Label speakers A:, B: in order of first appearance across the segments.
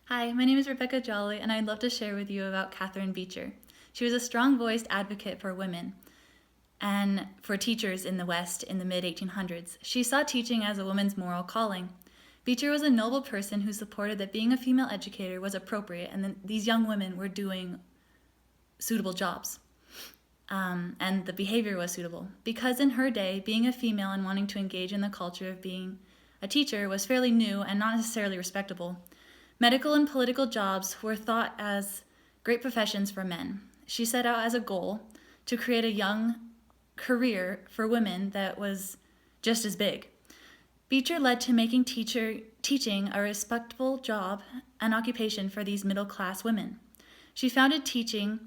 A: Hi, my name is Rebecca Jolly, and I'd love to share with you about Catharine Beecher. She was a strong-voiced advocate for women and for teachers in the West in the mid-1800s. She saw teaching as a woman's moral calling. Beecher was a noble person who supported that being a female educator was appropriate and that these young women were doing suitable jobs. And the behavior was suitable. Because in her day, being a female and wanting to engage in the culture of being a teacher was fairly new and not necessarily respectable. Medical and political jobs were thought as great professions for men. She set out as a goal to create a young career for women that was just as big. Beecher led to making teaching a respectable job and occupation for these middle-class women. She founded teaching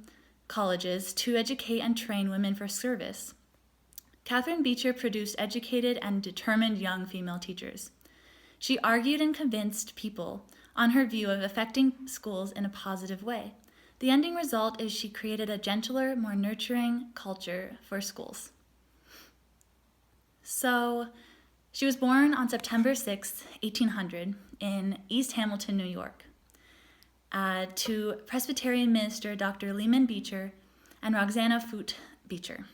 A: colleges to educate and train women for service. Catharine Beecher produced educated and determined young female teachers. She argued and convinced people on her view of affecting schools in a positive way. The ending result is she created a gentler, more nurturing culture for schools. So, she was born on September 6, 1800, in East Hamilton, New York, to Presbyterian minister Dr. Lyman Beecher and Roxana Foote Beecher.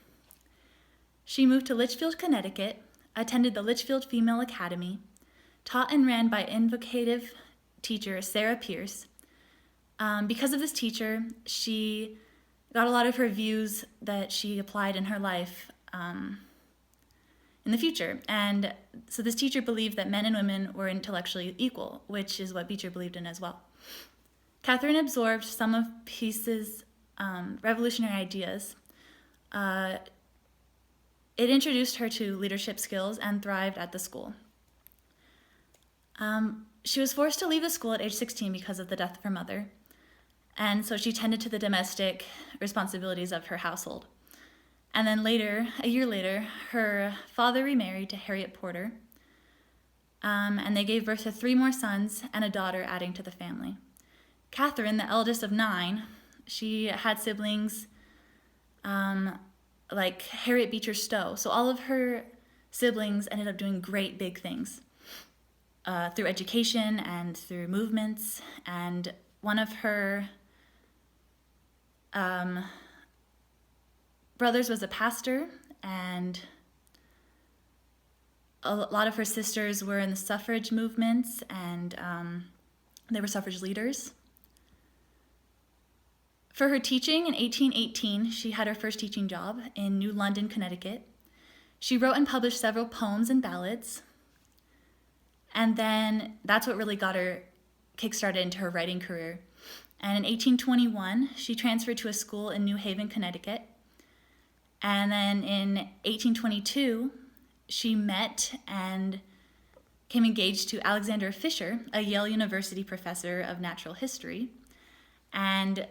A: She moved to Litchfield, Connecticut, attended the Litchfield Female Academy, taught and ran by invocative teacher Sarah Pierce. Because of this teacher, she got a lot of her views that she applied in her life in the future. And so this teacher believed that men and women were intellectually equal, which is what Beecher believed in as well. Catharine absorbed some of Pierce's revolutionary ideas. It introduced her to leadership skills and thrived at the school. She was forced to leave the school at age 16 because of the death of her mother, and so she tended to the domestic responsibilities of her household. And then later, a year later, her father remarried to Harriet Porter, and they gave birth to 3 more sons and a daughter, adding to the family. Catharine, the eldest of 9, she had siblings like Harriet Beecher Stowe. So all of her siblings ended up doing great big things. Through education and through movements, and one of her brothers was a pastor, and a lot of her sisters were in the suffrage movements, and they were suffrage leaders. For her teaching in 1818, she had her first teaching job in New London, Connecticut. She wrote and published several poems and ballads. And then that's what really got her kickstarted into her writing career. And in 1821, she transferred to a school in New Haven, Connecticut. And then in 1822, she met and became engaged to Alexander Fisher, a Yale University professor of natural history. And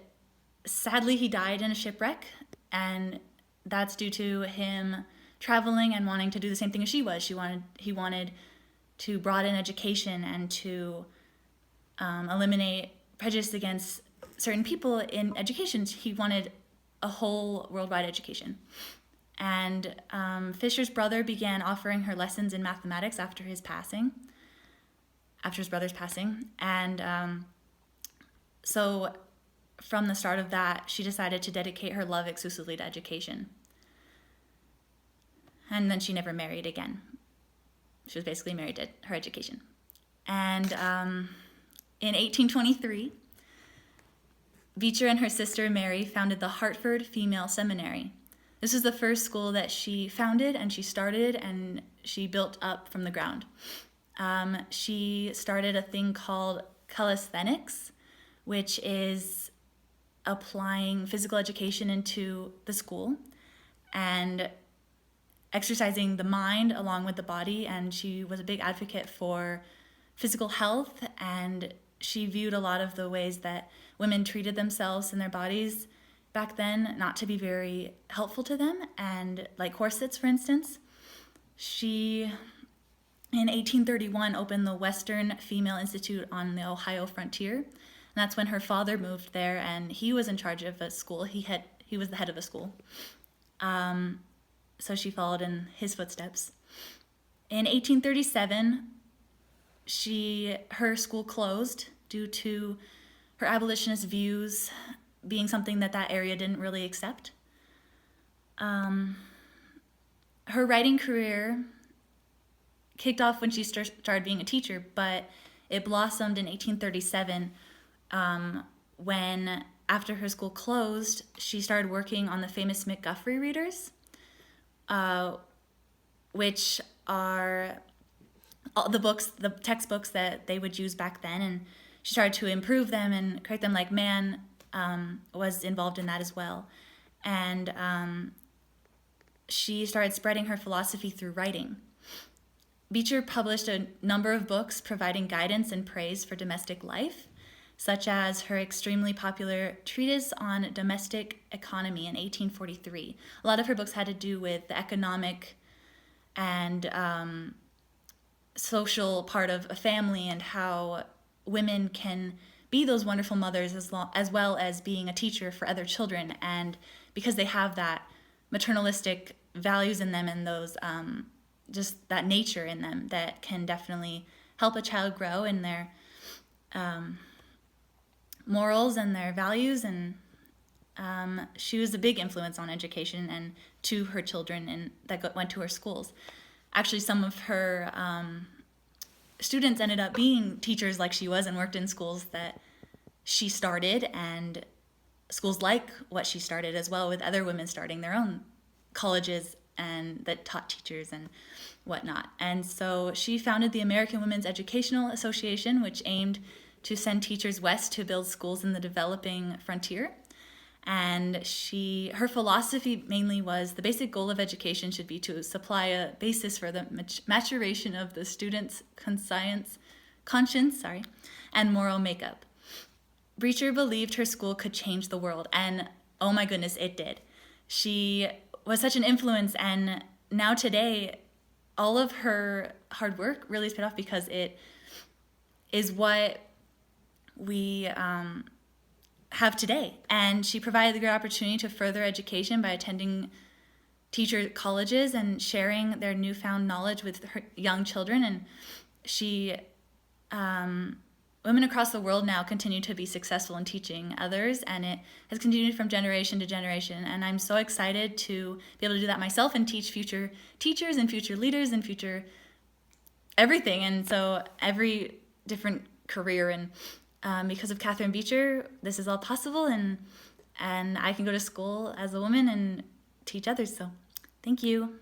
A: sadly, he died in a shipwreck, and that's due to him traveling and wanting to do the same thing as she was. He wanted to broaden education and to eliminate prejudice against certain people in education. He wanted a whole worldwide education. And Fisher's brother began offering her lessons in mathematics after his brother's passing. And so from the start of that, she decided to dedicate her love exclusively to education. And then she never married again. She was basically married to her education. And in 1823, Beecher and her sister Mary founded the Hartford Female Seminary. This was the first school that she founded, and she started, and she built up from the ground. She started a thing called calisthenics, which is applying physical education into the school and exercising the mind along with the body, and she was a big advocate for physical health, and she viewed a lot of the ways that women treated themselves and their bodies back then not to be very helpful to them, and like corsets, for instance. She, in 1831, opened the Western Female Institute on the Ohio frontier, and that's when her father moved there, and he was in charge of a school. He was the head of the school. So she followed in his footsteps. In 1837, her school closed due to her abolitionist views being something that area didn't really accept. Her writing career kicked off when she started being a teacher, but it blossomed in 1837 when, after her school closed, she started working on the famous McGuffrey readers, which are all the textbooks that they would use back then, and she started to improve them and create them. Like Mann was involved in that as well, and she started spreading her philosophy through writing. Beecher published a number of books providing guidance and praise for domestic life, such as her extremely popular Treatise on Domestic Economy in 1843. A lot of her books had to do with the economic and social part of a family and how women can be those wonderful mothers as well as being a teacher for other children. And because they have that maternalistic values in them and those just that nature in them that can definitely help a child grow in their morals and their values. And she was a big influence on education and to her children and that went to her schools. Actually, some of her students ended up being teachers like she was and worked in schools that she started, and schools like what she started as well, with other women starting their own colleges and that taught teachers and whatnot. And so she founded the American Women's Educational Association, which aimed to send teachers west to build schools in the developing frontier. And her philosophy mainly was the basic goal of education should be to supply a basis for the maturation of the student's conscience, and moral makeup. Beecher believed her school could change the world, and oh my goodness, it did. She was such an influence, and now today, all of her hard work really is paid off because it is what we have today. And she provided the great opportunity to further education by attending teacher colleges and sharing their newfound knowledge with her young children. And she, women across the world now continue to be successful in teaching others, and it has continued from generation to generation. And I'm so excited to be able to do that myself and teach future teachers and future leaders and future everything. And so every different career, and because of Catharine Beecher, this is all possible, and I can go to school as a woman and teach others. So thank you.